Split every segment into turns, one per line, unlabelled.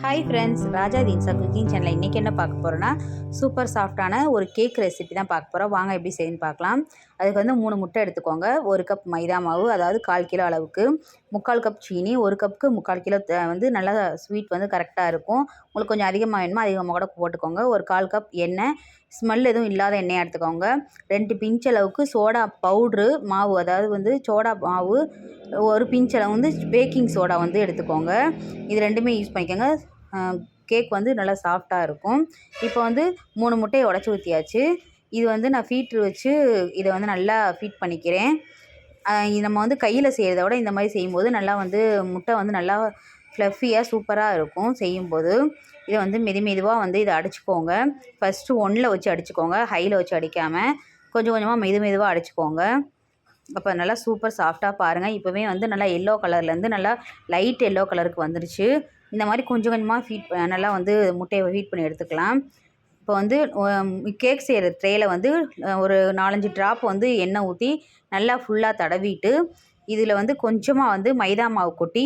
Hi friends, ராஜா தீன்சா cooking சேனலில் இன்றைக்கி என்ன பார்க்க போகிறோன்னா சூப்பர் சாஃப்டான ஒரு கேக் ரெசிபி தான் பார்க்க போகிறோம். வாங்க எப்படி செய்யணும்னு பார்க்கலாம். அதுக்கு வந்து 3 முட்டை எடுத்துக்கோங்க, 1 கப் மைதா மாவு, அதாவது 1/4 கிலோ அளவுக்கு, 3/4 கப் சீனி, 1 கப்புக்கு 3/4 கிலோ வந்து நல்லா ஸ்வீட் வந்து கரெக்டாக இருக்கும். உங்களுக்கு கொஞ்சம் அதிகமாக வேணுமா அதிகமாக கூட போட்டுக்கோங்க. ஒரு 1/4 கப் எண்ணெய், ஸ்மெல் எதுவும் இல்லாத எண்ணெய் எடுத்துக்கோங்க. 2 பிஞ்ச் அளவுக்கு சோடா பவுட்ரு மாவு, அதாவது வந்து சோடா மாவு, 1 பிஞ்ச் அளவு வந்து பேக்கிங் சோடா வந்து எடுத்துக்கோங்க. இது ரெண்டுமே யூஸ் பண்ணிக்கோங்க. கேக் வந்து நல்லா சாஃப்டாக இருக்கும். இப்போ வந்து 3 முட்டையை உடச்சி ஊற்றியாச்சு. இது வந்து நான் ஃபீட்ரு வச்சு இதை வந்து நல்லா ஃபீட் பண்ணிக்கிறேன். நம்ம வந்து கையில் செய்கிறத விட இந்த மாதிரி செய்யும்போது நல்லா வந்து முட்டை வந்து நல்லா ஃப்ளஃபியாக சூப்பராக இருக்கும் செய்யும்போது. இதை வந்து மெதுவாக வந்து இதை அடிச்சுக்கோங்க. ஃபஸ்ட்டு 1ல் வச்சு அடிச்சுக்கோங்க, ஹையில் வச்சு அடிக்காமல் கொஞ்சம் கொஞ்சமாக மெதுவாக அடிச்சுக்கோங்க. அப்போ நல்லா சூப்பர் சாஃப்டாக பாருங்கள். இப்போவே வந்து நல்லா எல்லோ கலர்லேருந்து நல்லா லைட் எல்லோ கலருக்கு வந்துருச்சு. இந்த மாதிரி கொஞ்சம் கொஞ்சமாக நல்லா வந்து முட்டையை ஹீட் பண்ணி எடுத்துக்கலாம். இப்போ வந்து கேக் செய்கிற ட்ரேயில் வந்து ஒரு 4-5 ட்ராப் வந்து எண்ணெய் ஊற்றி நல்லா ஃபுல்லாக தடவிட்டு, இதில் வந்து கொஞ்சமாக வந்து மைதா மாவு கொட்டி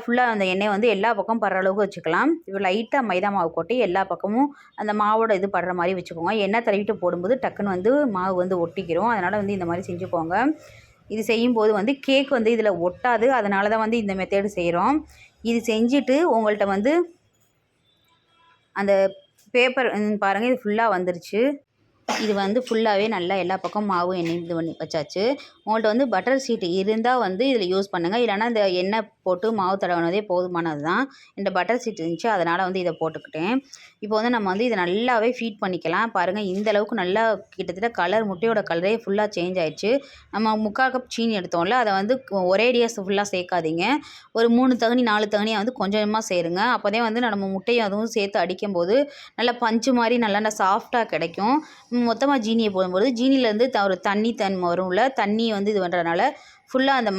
ஃபுல்லாக அந்த எண்ணெய் வந்து எல்லா பக்கமும் படுற அளவுக்கு வச்சுக்கலாம். இப்போ லைட்டாக மைதா மாவு கொட்டி எல்லா பக்கமும் அந்த மாவோட இது படுற மாதிரி வச்சுக்கோங்க. எண்ணெய் தடவிட்டு போடும்போது டக்குன்னு வந்து மாவு வந்து ஒட்டிக்கிறோம். அதனால் வந்து இந்த மாதிரி செஞ்சுக்கோங்க. இது செய்யும்போது வந்து கேக் வந்து இதில் ஒட்டாது. அதனால தான் வந்து இந்த மெத்தேடு செய்கிறோம். இது செஞ்சுட்டு உங்கள்கிட்ட வந்து அந்த பேப்பர் பாருங்கள், இது ஃபுல்லாக வந்துருச்சு. இது வந்து ஃபுல்லாகவே நல்லா எல்லா பக்கம் மாவு எண்ணெய் இது பண்ணி வச்சாச்சு. உங்கள்கிட்ட வந்து பட்டர் ஷீட் இருந்தால் வந்து இதில் யூஸ் பண்ணுங்கள். இல்லைனா இந்த எண்ணெய் போட்டு மாவு தடவினதே போதுமானது தான். இந்த பட்டர் ஷீட் இருந்துச்சு, அதனால் வந்து இதை போட்டுக்கிட்டேன். இப்போ வந்து நம்ம வந்து இதை நல்லாவே ஃபீட் பண்ணிக்கலாம். பாருங்கள், இந்த அளவுக்கு நல்லா கிட்டத்தட்ட முட்டையோட கலரே ஃபுல்லாக சேஞ்ச் ஆயிடுச்சு. நம்ம 3/4 கப் சீனி எடுத்தோம்ல, அதை வந்து ஒரேடியாக ஃபுல்லாக சேர்க்காதீங்க. ஒரு 3 தகனி 4 தகனியாக வந்து கொஞ்சமாக சேருங்க. அப்போதே வந்து நம்ம முட்டையும் அதுவும் சேர்த்து அடிக்கும்போது நல்லா பஞ்சு மாதிரி நல்லா சாஃப்டாக கிடைக்கும். மொத்தமாக ஜீனியை போடும்போது ஜீனிலேருந்து ஒரு தன்மை வரும்ல, தண்ணியை வந்து இது பண்ணுறதுனால ஃபுல்லாக அந்த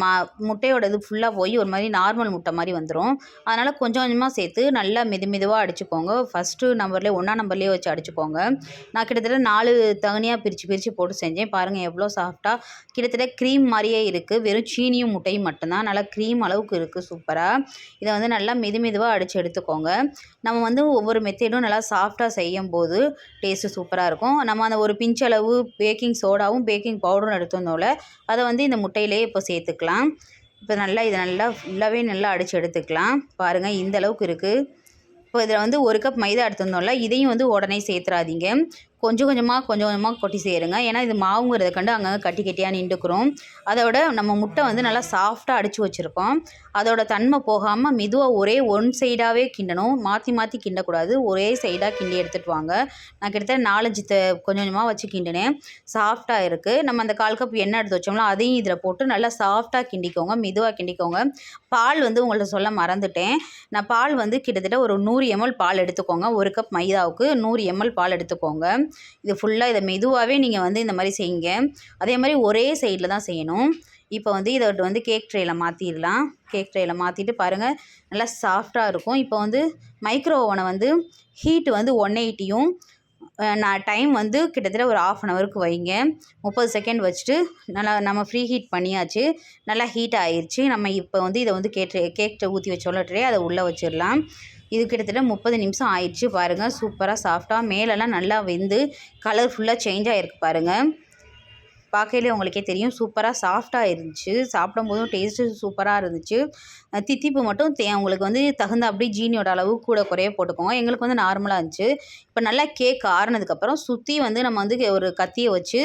முட்டையோட இது ஃபுல்லாக போய் ஒரு மாதிரி நார்மல் முட்டை மாதிரி வந்துடும். அதனால் கொஞ்சம் கொஞ்சமாக சேர்த்து நல்லா மெதுவாக அடிச்சுக்கோங்க. ஃபஸ்ட்டு நம்பர்லேயே 1ஆம் நம்பர்லேயே வச்சு அடிச்சுக்கோங்க. நான் கிட்டத்தட்ட 4 தகனியாக பிரித்து போட்டு செஞ்சேன். பாருங்கள் எவ்வளோ சாஃப்டாக கிட்டத்தட்ட க்ரீம் மாதிரியே இருக்குது. வெறும் சீனியும் முட்டையும் மட்டும்தான், நல்லா க்ரீம் அளவுக்கு இருக்குது சூப்பராக. இதை வந்து நல்லா மெதுவாக அடித்து எடுத்துக்கோங்க. நம்ம வந்து ஒவ்வொரு மெத்தேடும் நல்லா சாஃப்டாக செய்யும்போது டேஸ்ட்டு சூப்பராக இருக்கும். நம்ம அந்த ஒரு பிஞ்ச் அளவு பேக்கிங் சோடாவும் பேக்கிங் பவுடரும் எடுத்துருந்தோம்ல, அதை வந்து இந்த முட்டையிலே இப்போ சேர்த்துக்கலாம். இப்போ இதை நல்லா ஃபுல்லாகவே நல்லா அடித்து எடுத்துக்கலாம். பாருங்கள் இந்த அளவுக்கு இருக்குது. இப்போ இதில் வந்து 1 கப் மைதா எடுத்துருந்தோம்ல, இதையும் வந்து உடனே சேர்த்துறாதீங்க. கொஞ்சம் கொஞ்சமாக கொட்டி சேருங்க. ஏன்னா இது மாவுங்கிறத கண்டு அங்கங்கே கட்டியாக நின்றுக்கிறோம். அதோட நம்ம முட்டை வந்து நல்லா சாஃப்டாக அடித்து வச்சுருக்கோம். அதோட தன்மை போகாமல் மெதுவாக ஒரே ஒன் சைடாகவே கிண்டணும். மாற்றி கிண்டக்கூடாது. ஒரே சைடாக கிண்டி எடுத்துகிட்டு வாங்க. நான் கிட்டத்தட்ட 4-5 கொஞ்சமாக வச்சு கிண்டினேன். சாஃப்டாக இருக்குது. நம்ம அந்த 1/4 கப் எண்ணெய் எடுத்து வச்சோம்ல, அதையும் இதில் போட்டு நல்லா சாஃப்டாக கிண்டிக்கோங்க. மெதுவாக கிண்டிக்கோங்க. பால் வந்து உங்கள்கிட்ட சொல்ல மறந்துட்டேன். நான் பால் வந்து கிட்டத்தட்ட ஒரு 100 ml பால் எடுத்துக்கோங்க. 1 கப் மைதாவுக்கு 100 ml பால் எடுத்துக்கோங்க. இது ஃபுல்லாக இதை மெதுவாகவே நீங்கள் வந்து இந்த மாதிரி செய்யுங்க. அதே மாதிரி ஒரே சைடில் தான் செய்யணும். இப்போ வந்து இதை வந்து கேக் ட்ரேயில் மாற்றிடலாம். கேக் ட்ரேயில் மாற்றிட்டு பாருங்கள் நல்லா சாஃப்டாக இருக்கும். இப்போ வந்து மைக்ரோ ஓவனை வந்து ஹீட்டு வந்து 180யும் நான் டைம் வந்து கிட்டத்தட்ட ஒரு 1/2 அன் ஹவருக்கு வைங்க. 30 செகண்ட் வச்சுட்டு நல்லா நம்ம ஃப்ரீ ஹீட் பண்ணியாச்சு. நல்லா ஹீட் ஆயிடுச்சு. நம்ம இப்போ வந்து இதை வந்து கேக் ஊற்றி வச்சோம்ல ட்ரே, அதை உள்ளே வச்சிடலாம். இது கிட்டத்தட்ட 30 நிமிஷம் ஆயிடுச்சு. பாருங்கள் சூப்பராக சாஃப்டாக மேலெல்லாம் நல்லா வெந்து கலர் ஃபுல்லாக சேஞ்ச் ஆகிருக்கு பாருங்கள். பார்க்கையிலே உங்களுக்கே தெரியும் சூப்பராக சாஃப்டாக இருந்துச்சு. சாப்பிடும்போதும் டேஸ்ட்டு சூப்பராக இருந்துச்சு. தித்திப்பு மட்டும் உங்களுக்கு வந்து தகுந்த அப்படியே ஜீனியோட அளவு கூட குறைய போட்டுக்கோங்க. எங்களுக்கு வந்து நார்மலாக இருந்துச்சு. இப்போ நல்லா கேக் ஆறுனதுக்கப்புறம் சுற்றி வந்து நம்ம வந்து ஒரு கத்தியை வச்சு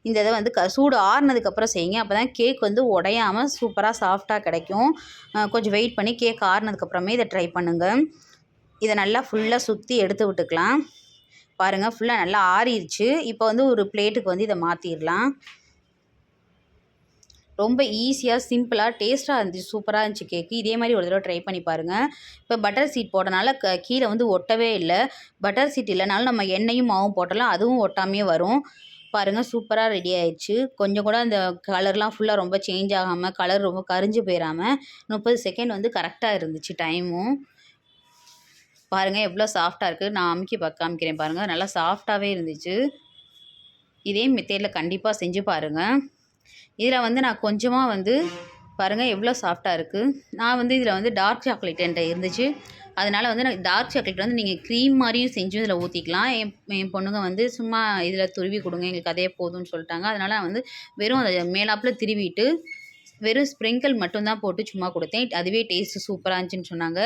இந்த இதை வந்து சூடு ஆறுனதுக்கப்புறம் செய்யுங்க. அப்போ தான் கேக் வந்து உடையாமல் சூப்பராக சாஃப்டாக கிடைக்கும். கொஞ்சம் வெயிட் பண்ணி கேக் ஆறுனதுக்கப்புறமே இதை ட்ரை பண்ணுங்கள். இதை நல்லா ஃபுல்லாக சுற்றி எடுத்து விட்டுக்கலாம். பாருங்கள் ஃபுல்லாக நல்லா ஆறிடுச்சு. இப்போ வந்து ஒரு பிளேட்டுக்கு வந்து இதை மாற்றிடலாம். ரொம்ப ஈஸியாக சிம்பிளாக டேஸ்ட்டாக இருந்துச்சு. சூப்பராக இருந்துச்சு கேக்கு. இதே மாதிரி ஒரு தடவை ட்ரை பண்ணி பாருங்கள். இப்போ பட்டர் சீட் போட்டனால கீழே வந்து ஒட்டவே இல்லை. பட்டர் சீட் இல்லைனாலும் நம்ம எண்ணெயும் மாவும் போட்டலாம், அதுவும் ஒட்டாமையே வரும். பாருங்கள் சூப்பராக ரெடி ஆயிடுச்சு. கொஞ்சம் கூட அந்த கலர்லாம் ஃபுல்லாக ரொம்ப சேஞ்ச் ஆகாமல், கலர் ரொம்ப கரிஞ்சு போயிடாமல் 30 செகண்ட் வந்து கரெக்டாக இருந்துச்சு டைமும். பாருங்கள் எவ்வளோ சாஃப்டாக இருக்குது. நான் அமுக்கி காமிக்கிறேன் பாருங்கள். நல்லா சாஃப்டாகவே இருந்துச்சு. இதே மெத்தேடில் கண்டிப்பாக செஞ்சு பாருங்கள். இதில் வந்து நான் கொஞ்சமாக வந்து பாருங்கள் எவ்வளோ சாஃப்டாக இருக்குது. நான் வந்து இதில் வந்து டார்க் சாக்லேட் என்கிட்ட இருந்துச்சு, அதனால் வந்து நான் டார்க் சாக்லேட் வந்து நீங்கள் க்ரீம் மாதிரியும் செஞ்சு இதில் ஊற்றிக்கலாம். என் பொண்ணுங்க வந்து சும்மா இதில் துருவி கொடுங்க எங்களுக்கு அதே போதும்னு சொல்லிட்டாங்க. அதனால் நான் வந்து வெறும் அதை மேலாப்பில் திருவிட்டு வெறும் ஸ்ப்ரிங்கிள் மட்டும் தான் போட்டு சும்மா கொடுத்தேன். அதுவே டேஸ்ட்டு சூப்பராக இருந்துச்சுன்னு சொன்னாங்க.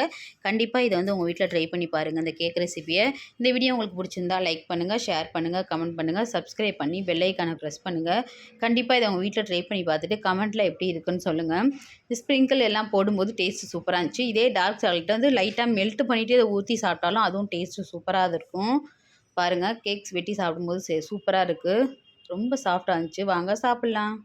கண்டிப்பாக இதை வந்து உங்கள் வீட்டில் ட்ரை பண்ணி பாருங்கள் இந்த கேக் ரெசிபியை. இந்த வீடியோ உங்களுக்கு பிடிச்சிருந்தா லைக் பண்ணுங்கள், ஷேர் பண்ணுங்கள், கமெண்ட் பண்ணுங்கள், சப்ஸ்கிரைப் பண்ணி பெல் ஐக்கானை ப்ரெஸ் பண்ணுங்கள். கண்டிப்பாக இதை உங்கள் வீட்டில் ட்ரை பண்ணி பார்த்துட்டு கமெண்ட்டில் எப்படி இருக்குன்னு சொல்லுங்கள். இந்த ஸ்ப்ரிங்கிள் எல்லாம் போடும்போது டேஸ்ட்டு சூப்பராக இருந்துச்சு. இதே டார்க் சாக்லேட் வந்து லைட்டாக மெல்ட் பண்ணிவிட்டு இதை ஊற்றி சாப்பிட்டாலும் அதுவும் டேஸ்ட்டு சூப்பராக இருக்கும். பாருங்கள் கேக்ஸ் வெட்டி சாப்பிடும்போது சூப்பராக இருக்குது. ரொம்ப சாஃப்டாக இருந்துச்சு. வாங்க சாப்பிட்லாம்.